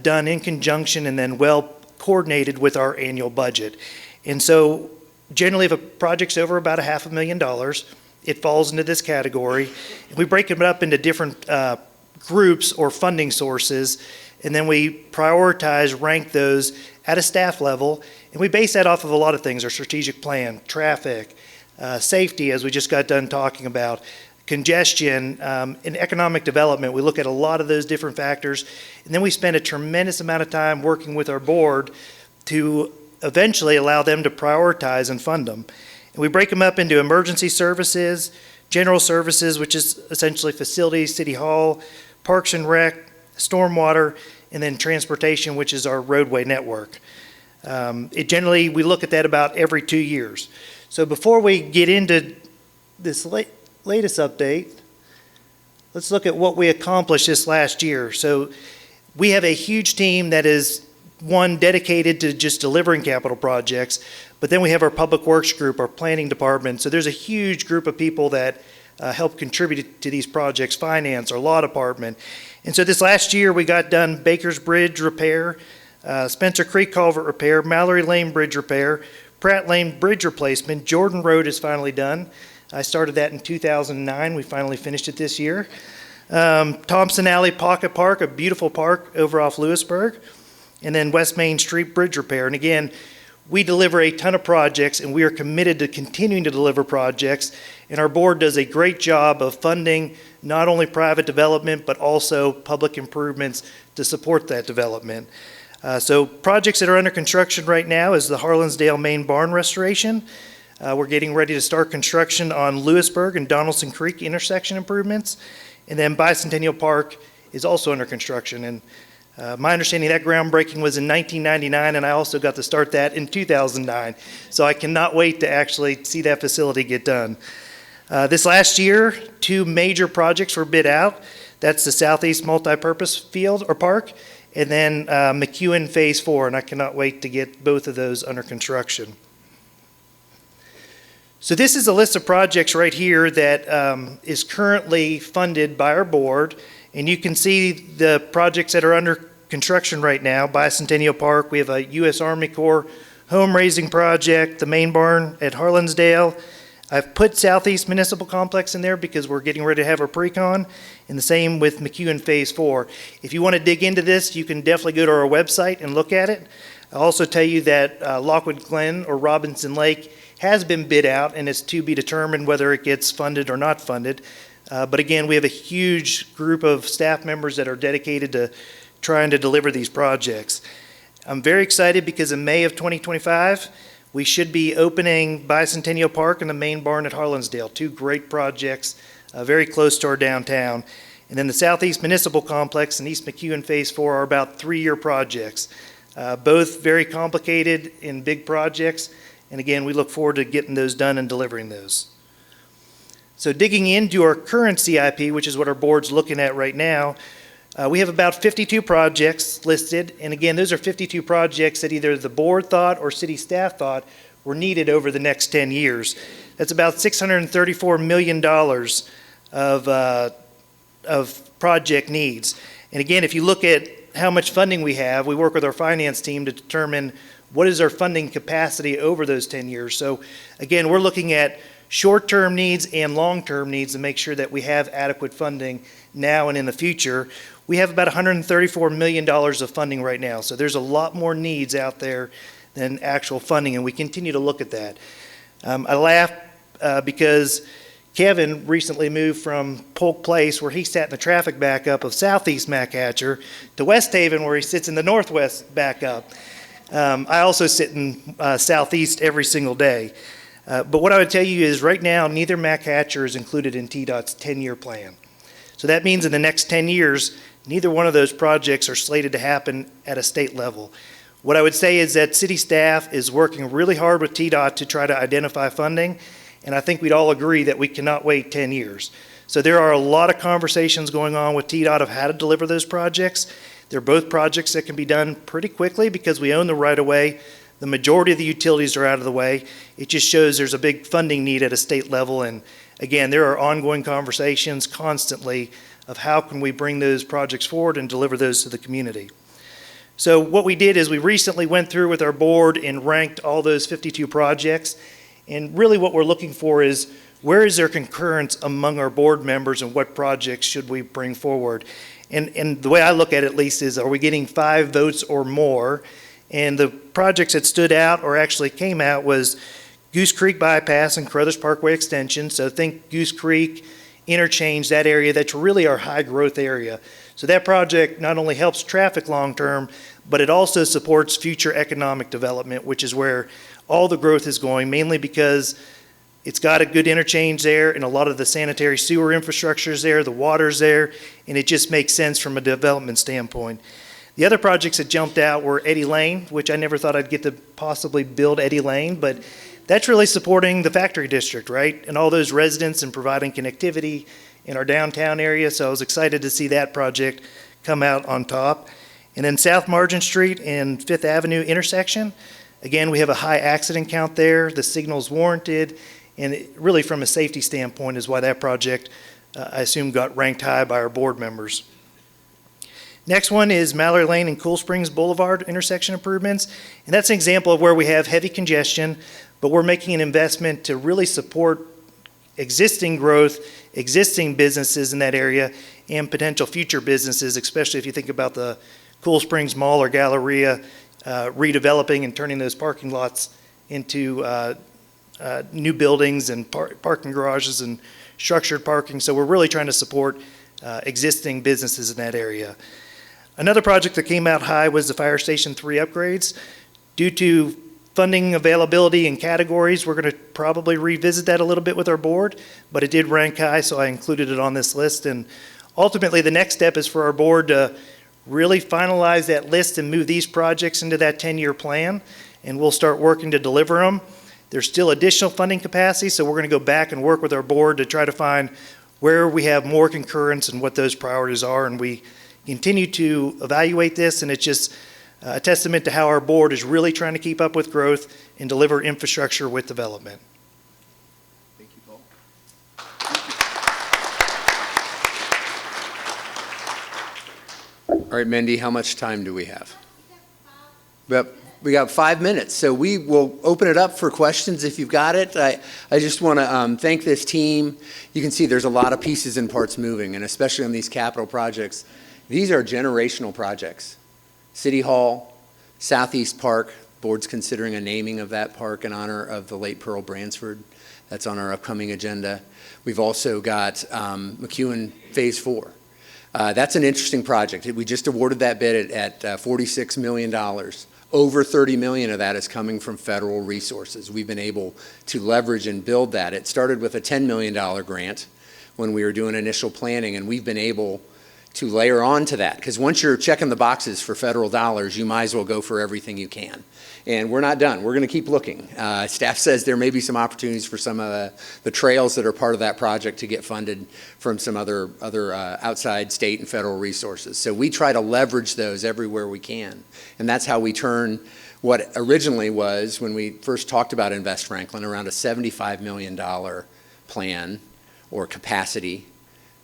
done in conjunction and then well coordinated with our annual budget. And so generally if a project's over about $500,000, it falls into this category. We break it up into different groups or funding sources, and then we prioritize, rank those at a staff level, and we base that off of a lot of things: our strategic plan, traffic, safety, as we just got done talking about, congestion, and economic development. We look at a lot of those different factors, and then we spend a tremendous amount of time working with our board to eventually allow them to prioritize and fund them. And we break them up into emergency services, general services, which is essentially facilities, city hall, parks and rec, stormwater, and then transportation, which is our roadway network. We look at that about every 2 years. So before we get into this latest update, let's look at what we accomplished this last year. So we have a huge team that is, one, dedicated to just delivering capital projects, but then we have our public works group, our planning department. So there's a huge group of people that help contribute to these projects, finance, our law department. And so this last year we got done Baker's Bridge repair, Spencer Creek culvert repair, Mallory Lane Bridge repair, Pratt Lane Bridge replacement. Jordan Road is finally done. I started that in 2009. We finally finished it this year. Thompson Alley Pocket Park, a beautiful park over off Lewisburg. And then West Main Street Bridge repair. And again, we deliver a ton of projects, and we are committed to continuing to deliver projects. And our board does a great job of funding not only private development, but also public improvements to support that development. So projects that are under construction right now is the Harlansdale main barn restoration. We're getting ready to start construction on Lewisburg and Donaldson Creek intersection improvements. And then Bicentennial Park is also under construction. And my understanding that groundbreaking was in 1999, and I also got to start that in 2009. So I cannot wait to actually see that facility get done. This last year, 2 major projects were bid out. That's the Southeast Multipurpose Field or Park, and then McEwen Phase 4, and I cannot wait to get both of those under construction. So this is a list of projects right here that is currently funded by our board, and you can see the projects that are under construction right now. Bicentennial Park, we have a U.S. Army Corps home raising project, the main barn at Harlansdale. I've put Southeast Municipal Complex in there because we're getting ready to have our pre-con, and the same with McEwen Phase 4. If you want to dig into this, you can definitely go to our website and look at it. I'll also tell you that Lockwood Glen or Robinson Lake has been bid out, and it's to be determined whether it gets funded or not funded. But again, we have a huge group of staff members that are dedicated to trying to deliver these projects. I'm very excited because in May of 2025, we should be opening Bicentennial Park and the main barn at Harlansdale, 2 great projects very close to our downtown. And then the Southeast Municipal Complex and East McEwen Phase 4 are about 3-year projects, both very complicated and big projects. And again, we look forward to getting those done and delivering those. So digging into our current CIP, which is what our board's looking at right now, we have about 52 projects listed. And again, those are 52 projects that either the board thought or city staff thought were needed over the next 10 years. That's about $634 million of project needs. And again, if you look at how much funding we have, we work with our finance team to determine what is our funding capacity over those 10 years. So again, we're looking at short-term needs and long-term needs to make sure that we have adequate funding now and in the future. We have about $134 million of funding right now. So there's a lot more needs out there than actual funding, and we continue to look at that. I laugh because Kevin recently moved from Polk Place, where he sat in the traffic backup of Southeast Machatcher, to West Haven, where he sits in the Northwest backup. I also sit in Southeast every single day. But what I would tell you is right now, neither Machatcher is included in TDOT's 10-year plan. So that means in the next 10 years, neither one of those projects are slated to happen at a state level. What I would say is that city staff is working really hard with TDOT to try to identify funding, and I think we'd all agree that we cannot wait 10 years. So there are a lot of conversations going on with TDOT of how to deliver those projects. They're both projects that can be done pretty quickly because we own the right-of-way. The majority of the utilities are out of the way. It just shows there's a big funding need at a state level, and again, there are ongoing conversations constantly of how can we bring those projects forward and deliver those to the community. So what we did is we recently went through with our board and ranked all those 52 projects, and really what we're looking for is where is there concurrence among our board members and what projects should we bring forward? And the way I look at it at least is, are we getting 5 votes or more? And the projects that stood out or actually came out was Goose Creek Bypass and Carruthers Parkway Extension. So think Goose Creek, interchange, that area, that's really our high growth area. So that project not only helps traffic long term, but it also supports future economic development, which is where all the growth is going, mainly because it's got a good interchange there and a lot of the sanitary sewer infrastructure is there, the water's there, and it just makes sense from a development standpoint. The other projects that jumped out were Eddy Lane, which I never thought I'd get to possibly build Eddy Lane, but that's really supporting the factory district, right? And all those residents and providing connectivity in our downtown area. So I was excited to see that project come out on top. And then South Margin Street and Fifth Avenue intersection. Again, we have a high accident count there. The signal's warranted. And it really from a safety standpoint is why that project, I assume, got ranked high by our board members. Next one is Mallory Lane and Cool Springs Boulevard intersection improvements. And that's an example of where we have heavy congestion, but we're making an investment to really support existing growth, existing businesses in that area, and potential future businesses, especially if you think about the Cool Springs Mall or Galleria redeveloping and turning those parking lots into new buildings and parking garages and structured parking. So we're really trying to support existing businesses in that area. Another project that came out high was the Fire Station 3 upgrades. Due to funding availability and categories, we're going to probably revisit that a little bit with our board, but it did rank high, so I included it on this list. And ultimately, the next step is for our board to really finalize that list and move these projects into that 10-year plan, and we'll start working to deliver them. There's still additional funding capacity, so we're going to go back and work with our board to try to find where we have more concurrence and what those priorities are, and we continue to evaluate this, and it's just a testament to how our board is really trying to keep up with growth and deliver infrastructure with development. Thank you, Paul. All right, Mindy, how much time do we have? We got 5 minutes, so we will open it up for questions if you've got it. I just want to thank this team. You can see there's a lot of pieces and parts moving, and especially on these capital projects. These are generational projects. City Hall, Southeast Park, board's considering a naming of that park in honor of the late Pearl Bransford. That's on our upcoming agenda. We've also got McEwen Phase 4. That's an interesting project. We just awarded that bid at $46 million. Over $30 million of that is coming from federal resources. We've been able to leverage and build that. It started with a $10 million grant when we were doing initial planning, and we've been able to layer on to that, because once you're checking the boxes for federal dollars, you might as well go for everything you can. And we're not done. We're going to keep looking. Staff says there may be some opportunities for some of the trails that are part of that project to get funded from some other outside state and federal resources. So we try to leverage those everywhere we can. And that's how we turn what originally was, when we first talked about Invest Franklin, around a $75 million plan or capacity.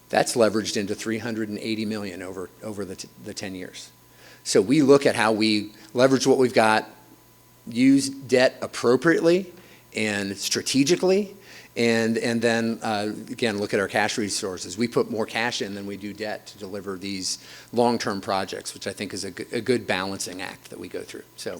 That's leveraged into $380 million over the 10 years. So we look at how we leverage what we've got, use debt appropriately and strategically, and then again, look at our cash resources. We put more cash in than we do debt to deliver these long-term projects, which I think is a good balancing act that we go through. So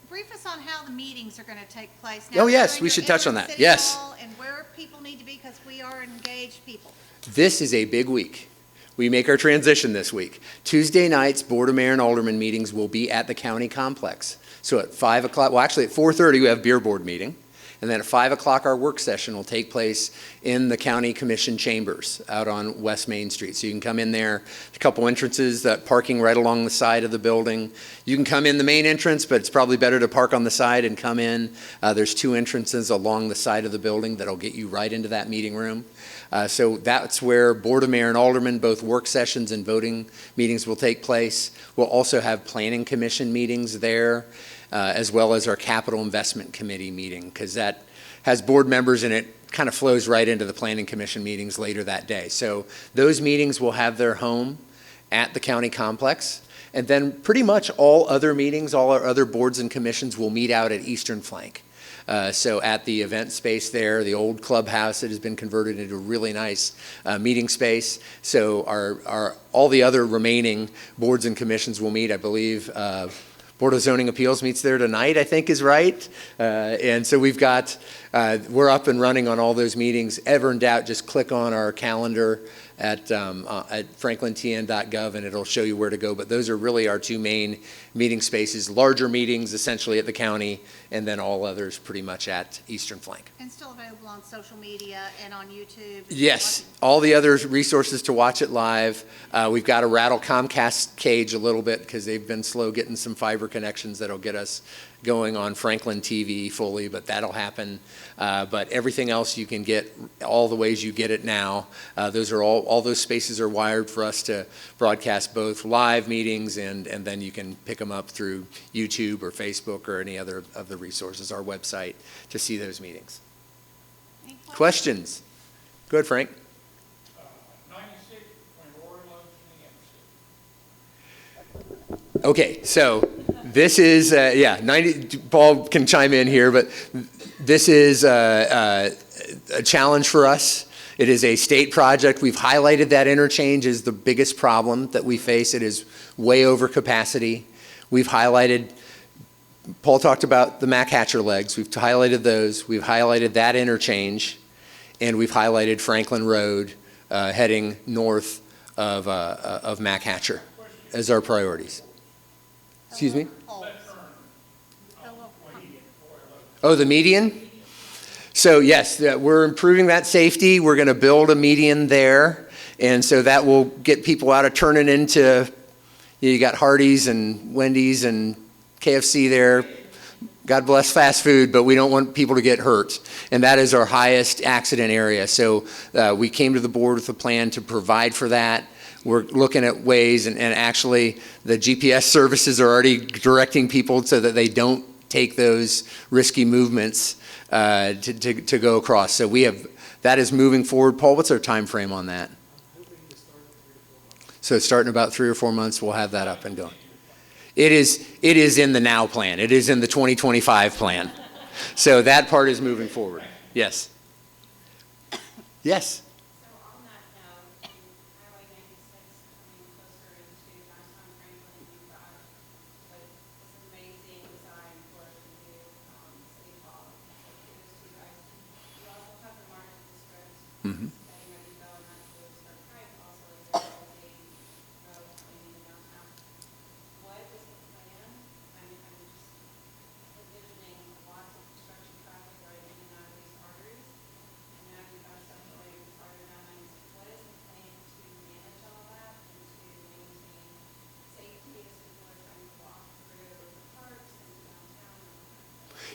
brief us on how the meetings are going to take place. Oh yes, we should touch on that. Yes. And where people need to be, because we are engaged people. This is a big week. We make our transition this week. Tuesday nights, Board of Mayor and Alderman meetings will be at the county complex. So at 5 o'clock, well actually at 4:30 we have beer board meeting. And then at 5 o'clock our work session will take place in the county commission chambers out on West Main Street. So you can come in there, a couple entrances, parking right along the side of the building. You can come in the main entrance, but it's probably better to park on the side and come in. There's 2 entrances along the side of the building that'll get you right into that meeting room. So that's where Board of Mayor and Alderman, both work sessions and voting meetings will take place. We'll also have Planning Commission meetings there, as well as our Capital Investment Committee meeting, because that has board members and it kind of flows right into the Planning Commission meetings later that day. So those meetings will have their home at the county complex. And then pretty much all other meetings, all our other boards and commissions will meet out at Eastern Flank. So at the event space there, the old clubhouse that has been converted into a really nice meeting space. So all the other remaining boards and commissions will meet, I believe. Board of Zoning Appeals meets there tonight, I think is right. And so we've got, we're up and running on all those meetings. Ever in doubt, just click on our calendar at franklintn.gov and it'll show you where to go. But those are really our 2 main meeting spaces, larger meetings essentially at the county, and then all others pretty much at Eastern Flank. And still available on social media and on YouTube. Yes, all the other resources to watch it live. We've got to rattle Comcast cage a little bit because they've been slow getting some fiber connections that'll get us going on Franklin TV fully, but that'll happen. But everything else you can get all the ways you get it now. Those are all those spaces are wired for us to broadcast both live meetings and then you can pick them up through YouTube or Facebook or any other of the resources, our website, to see those meetings. Questions? Go ahead, Frank. 96 between Royal Oaks and Okay, so this is, 90, Paul can chime in here, but this is a challenge for us. It is a state project. We've highlighted that interchange as the biggest problem that we face. It is way over capacity. We've highlighted, Paul talked about the Mac Hatcher legs. We've highlighted those. We've highlighted that interchange, and we've highlighted Franklin Road heading north of Mac Hatcher. Question as our priorities. Excuse me? Oh, the median? So yes, we're improving that safety. We're going to build a median there. And so that will get people out of turning into, you got Hardee's and Wendy's and KFC there. God bless fast food, but we don't want people to get hurt. And that is our highest accident area. So we came to the board with a plan to provide for that. We're looking at ways, and actually the GPS services are already directing people so that they don't take those risky movements to go across. So that is moving forward. Paul, what's our time frame on that? So starting about 3 or 4 months, we'll have that up and going. It is in the now plan. It is in the 2025 plan. So that part is moving forward. Yes. Yes. Mm-hmm.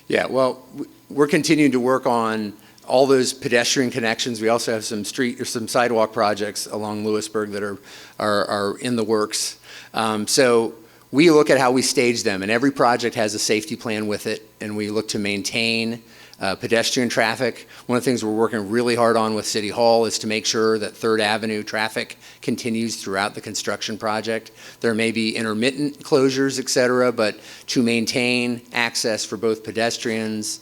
Yeah, well, we're continuing to work on all those pedestrian connections. We also have some street or some sidewalk projects along Lewisburg that are in the works. So we look at how we stage them, and every project has a safety plan with it, and we look to maintain pedestrian traffic. One of the things we're working really hard on with City Hall is to make sure that 3rd Avenue traffic continues throughout the construction project. There may be intermittent closures, et cetera, but to maintain access for both pedestrians,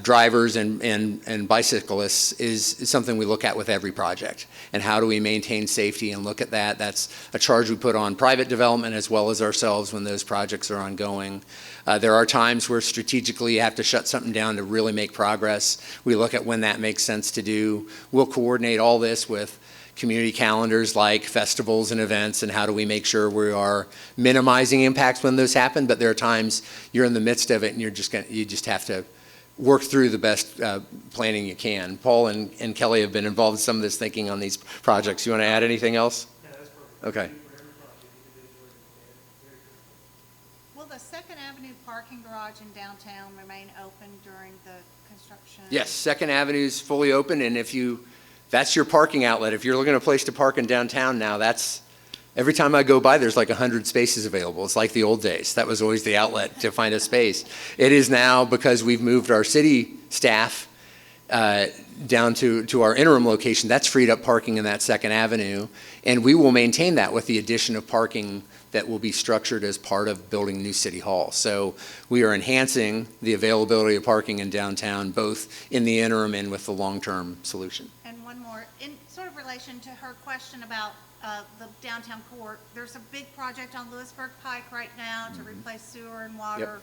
drivers and bicyclists is something we look at with every project. And how do we maintain safety and look at that? That's a charge we put on private development as well as ourselves when those projects are ongoing. There are times where strategically you have to shut something down to really make progress. We look at when that makes sense to do. We'll coordinate all this with community calendars like festivals and events, and how do we make sure we are minimizing impacts when those happen. But there are times you're in the midst of it and you just have to work through the best planning you can. Paul and Kelly have been involved in some of this thinking on these projects. You want to add anything else? Yeah, that's perfect. Okay. Will the 2nd Avenue parking garage in downtown remain open during the construction? Yes, 2nd Avenue is fully open, and that's your parking outlet. If you're looking at a place to park in downtown now, every time I go by, there's like 100 spaces available. It's like the old days. That was always the outlet to find a space. It is now, because we've moved our city staff down to our interim location, that's freed up parking in that 2nd Avenue, and we will maintain that with the addition of parking that will be structured as part of building new City Hall. So we are enhancing the availability of parking in downtown, both in the interim and with the long-term solution. And one more, in sort of relation to her question about the downtown court, there's a big project on Lewisburg Pike right now to replace sewer and water. Yep.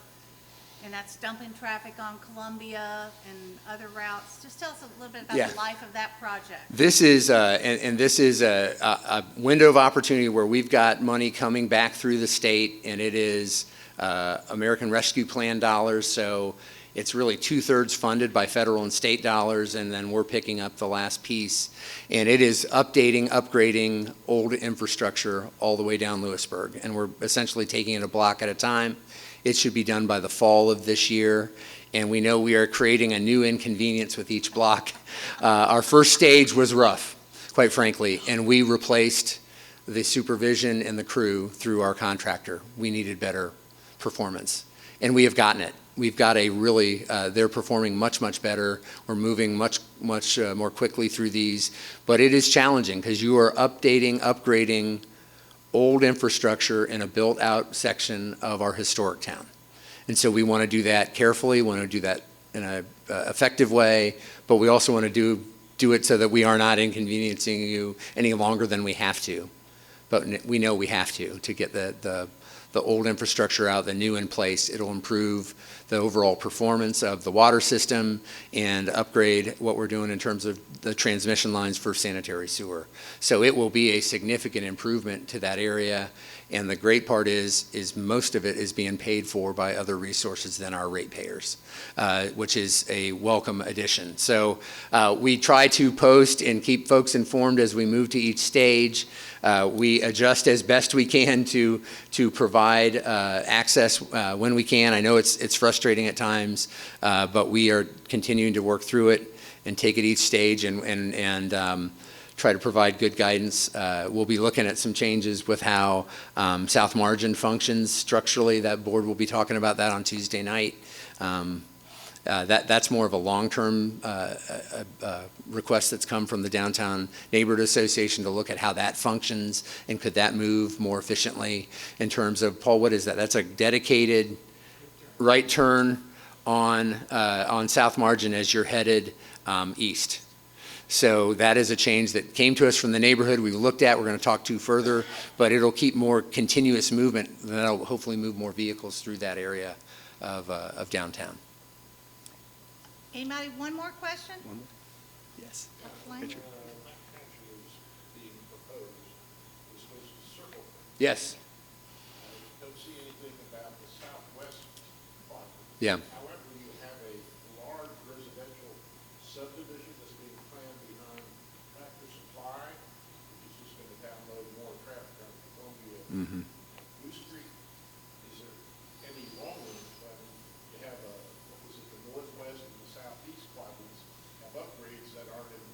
And that's dumping traffic on Columbia and other routes. Just tell us a little bit about the life of that project. This is, this is a window of opportunity where we've got money coming back through the state, and it is American Rescue Plan dollars. So it's really 2/3 funded by federal and state dollars, and then we're picking up the last piece. And it is upgrading old infrastructure all the way down Lewisburg. And we're essentially taking it a block at a time. It should be done by the fall of this year. And we know we are creating a new inconvenience with each block. Our first stage was rough, quite frankly, and we replaced the supervision and the crew through our contractor. We needed better performance, and we have gotten it. We've got they're performing much, much better. We're moving much more quickly through these, but it is challenging because you are upgrading old infrastructure in a built-out section of our historic town. And so we want to do that carefully, want to do that in an effective way, but we also want to do it so that we are not inconveniencing you any longer than we have to. But we know we have to get the the old infrastructure out, the new in place. It'll improve the overall performance of the water system and upgrade what we're doing in terms of the transmission lines for sanitary sewer. So it will be a significant improvement to that area. And the great part is most of it is being paid for by other resources than our ratepayers, which is a welcome addition. So we try to post and keep folks informed as we move to each stage. We adjust as best we can to provide access when we can. I know it's frustrating at times, but we are continuing to work through it and take it each stage and try to provide good guidance. We'll be looking at some changes with how South Margin functions structurally. That board will be talking about that on Tuesday night. That's more of a long-term request that's come from the Downtown Neighborhood Association to look at how that functions and could that move more efficiently in terms of, Paul, what is that? That's a dedicated right turn on South Margin as you're headed east. So that is a change that came to us from the neighborhood. We looked at, we're going to talk to further, but it'll keep more continuous movement. That'll hopefully move more vehicles through that area of downtown. Anybody, one more question? One more? Yes. Richard. Yes. Don't see anything about the southwest part. Yeah. However, you have a large residential subdivision that's being planned behind Tractor Supply, which is just going to download more traffic on Columbia. Mm-hmm. New Street. Is there any wrong with it? But you have the northwest and the southeast quadrants have upgrades that aren't in the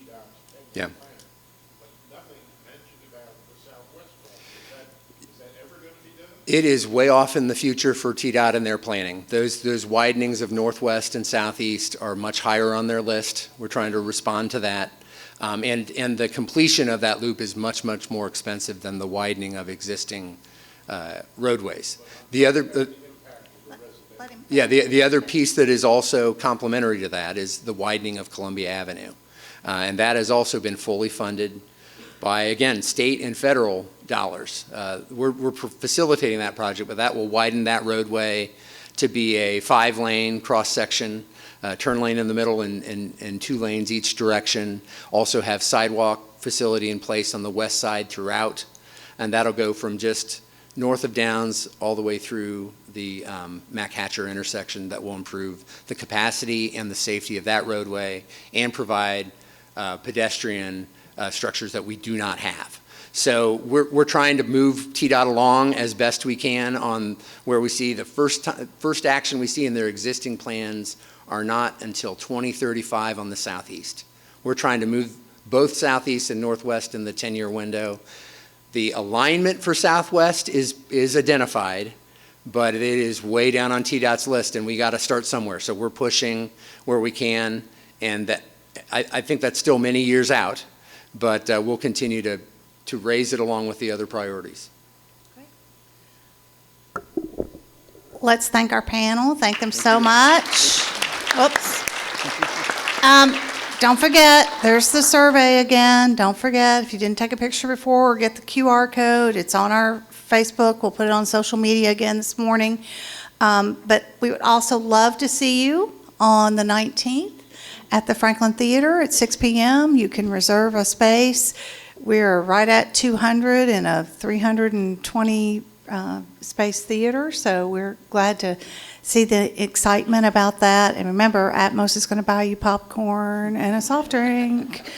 TDOT's Yeah. plan. But nothing mentioned about the southwest quadrant. Is that ever going to be done? It is way off in the future for TDOT and their planning. Those widenings of northwest and southeast are much higher on their list. We're trying to respond to that. And the completion of that loop is much, much more expensive than the widening of existing roadways. The other, the other piece that is also complementary to that is the widening of Columbia Avenue. And that has also been fully funded by, again, state and federal dollars. We're facilitating that project, but that will widen that roadway to be a 5-lane cross-section, turn lane in the middle and 2 lanes each direction. Also have sidewalk facility in place on the west side throughout, and that'll go from just north of Downs all the way through the Mac Hatcher intersection. That will improve the capacity and the safety of that roadway and provide pedestrian structures that we do not have. So we're trying to move TDOT along as best we can on where we see the first action we see in their existing plans are not until 2035 on the southeast. We're trying to move both southeast and northwest in the 10-year window. The alignment for southwest is identified, but it is way down on TDOT's list, and we got to start somewhere. So we're pushing where we can, and that I think that's still many years out, but we'll continue to raise it along with the other priorities. Let's thank our panel. Thank them so much. Oops. Don't forget, there's the survey again. Don't forget, if you didn't take a picture before or get the QR code, it's on our Facebook. We'll put it on social media again this morning. But we would also love to see you on the 19th at the Franklin Theater at 6 p.m. You can reserve a space. We're right at 200 in a 320 space theater, so we're glad to see the excitement about that. And remember, Atmos is going to buy you popcorn and a soft drink,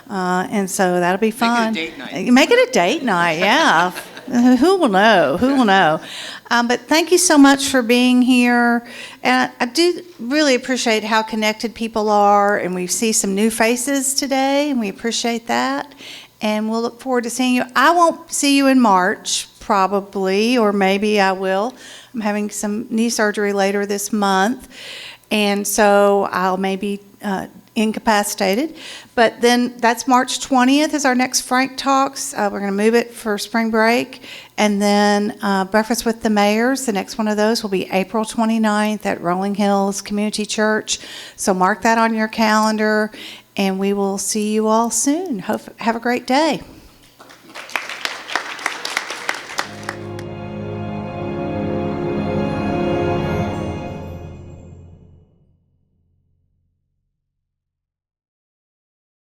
and so that'll be fun. Make it a date night. Make it a date night, yeah. Who will know? Who will know? But thank you so much for being here. And I do really appreciate how connected people are, and we see some new faces today, and we appreciate that. And we'll look forward to seeing you. I won't see you in March, probably, or maybe I will. I'm having some knee surgery later this month, and so I'll maybe incapacitated. But then that's March 20th is our next Frank Talks. We're going to move it for spring break. And then Breakfast with the Mayors, the next one of those will be April 29th at Rolling Hills Community Church. So mark that on your calendar, and we will see you all soon. Have a great day.